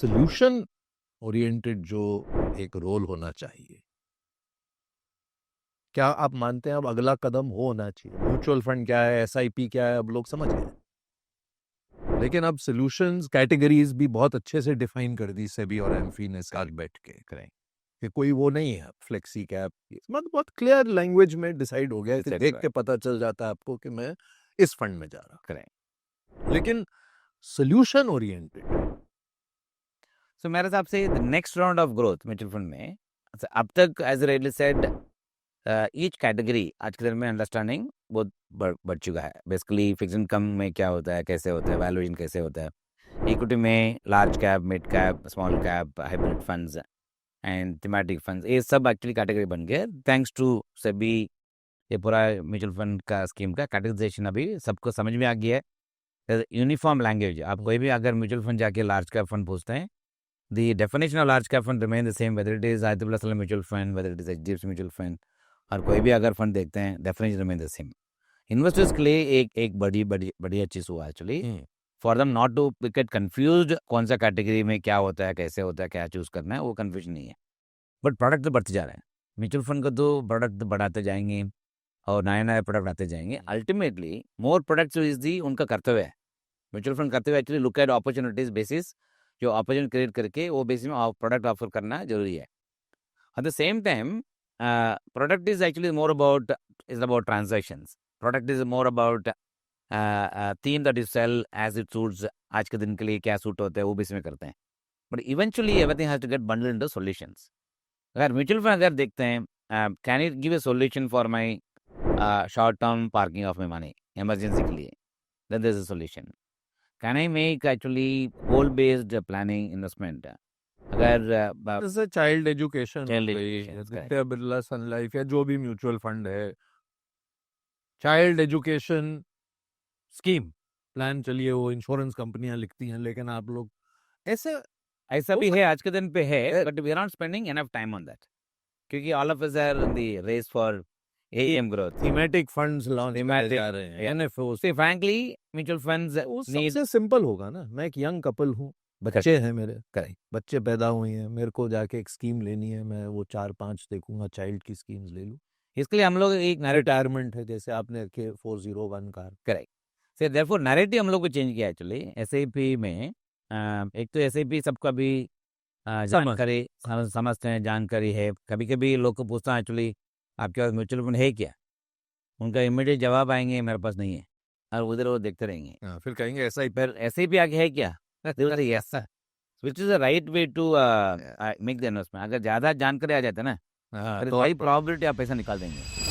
Solution oriented जो एक role होना चाहिए, क्या आप मानते हैं अब अगला कदम होना चाहिए? म्यूचुअल फंड क्या है, एसआईपी क्या है, अब लोग समझ गए, लेकिन अब सॉल्यूशंस कैटेगरीज भी बहुत अच्छे से डिफाइन कर दी सेबी और एमफी ने साथ बैठ के करें कि कोई वो नहीं है फ्लेक्सी कैप, मतलब बहुत क्लियर लैंग्वेज में डिसाइड हो गया है कि देख के पता चल जाता है आपको कि मैं इस फंड में जा रहा करें। लेकिन सोल्यूशन ओरिएंटेड। सो मेरे हिसाब से the next round of growth mutual fund में, अब तक as readily said each category आज के दिन में अंडरस्टैंडिंग बहुत बढ़ चुका है। बेसिकली फिक्स इनकम में क्या होता है, कैसे होता है, वैल्यूएशन कैसे होता है, इक्विटी में large cap, mid cap, small cap, hybrid funds and thematic funds, ये सब एक्चुअली कैटेगरी बन गए थैंक्स टू सेबी। ये पूरा म्यूचुअल फंड का स्कीम का कैटेगराइजेशन अभी सबको समझ में आ गया है। यूनिफॉर्म लैंग्वेज, आप कोई भी अगर म्यूचुअल फंड जाके लार्ज कैप फंड पूछते हैं, the definition of large cap fund remain the same whether it is IIFL mutual fund, whether it is HDFC mutual fund, और कोई भी अगर फंड देखते हैं definition remain the same. Investors के लिए एक बड़ी चीज हुआ actually, for them not to get confused कौन सा कैटेगरी में क्या होता है, कैसे होता है, क्या चूज करना है, वो कंफ्यूजन नहीं है। बट प्रोडक्ट तो बढ़ते जा रहे हैं, म्यूचुअल फंड का तो प्रोडक्ट बढ़ाते जाएंगे और नए नए प्रोडक्ट आते जाएंगे। Ultimately more products is the उनका कर्तव्य है। म्यूचुअल फंड कर्तव्य actually look at opportunities basis, जो अपॉर्चुनिटी क्रिएट करके वो बेसिस में प्रोडक्ट ऑफर करना जरूरी है। At the same time product is actually more about transactions, product is more about theme that is sell as it suits, आज के दिन के लिए क्या सूट होता है वो बेसिस में करते हैं। But eventually everything has to get bundle into solutions. अगर म्यूचुअल फंड अगर देखते हैं, can it give a solution for my short term parking of my money emergency के लिए, then there is a solution. Can I make actually goal based planning investment, अगर जैसे child education, Child education, Aditya Birla sun life या जो भी mutual fund है, child education scheme plan, चलिए वो इंश्योरेंस कंपनियां लिखती हैं, लेकिन आप लोग ऐसे ऐसा भी है, आज के दिन पे है, but we are not spending enough time on that, क्योंकि all of us are in the race for AUM growth. Thematic funds launch करने जा रहे हैं, एनएफओ से। फ्रैंकली म्यूचुअल फंड्स वो नीड, सबसे सिंपल होगा ना, मैं एक यंग कपल हूँ, बच्चे हैं मेरे, बच्चे पैदा हुए हैं, मेरे को जाके एक स्कीम लेनी है, मैं वो 4-5 देखूंगा चाइल्ड की स्कीम्स ले लूं। इसके लिए हम लोग एक रिटायरमेंट है जैसे आपने रखे 401 कार, करेक्ट से देयरफॉर नैरेटिव हम लोग को चेंज किया एक्चुअली एसआईपी में। एक तो एसआईपी सबका भी जानकारी समझते हैं, जानकारी है। कभी कभी लोग को पूछता है एक्चुअली आपके पास म्यूचुअल फंड है क्या, उनका इमीडिएट जवाब आएंगे मेरे पास नहीं है, और उधर वो देखते रहेंगे। फिर कहेंगे ऐसा ही, फिर एसआईपी आगे है क्या, yes which is the right way to make the investment. अगर ज्यादा जानकारी आ जाता है ना, तो भाई प्रोबेबिलिटी आप पैसा निकाल देंगे।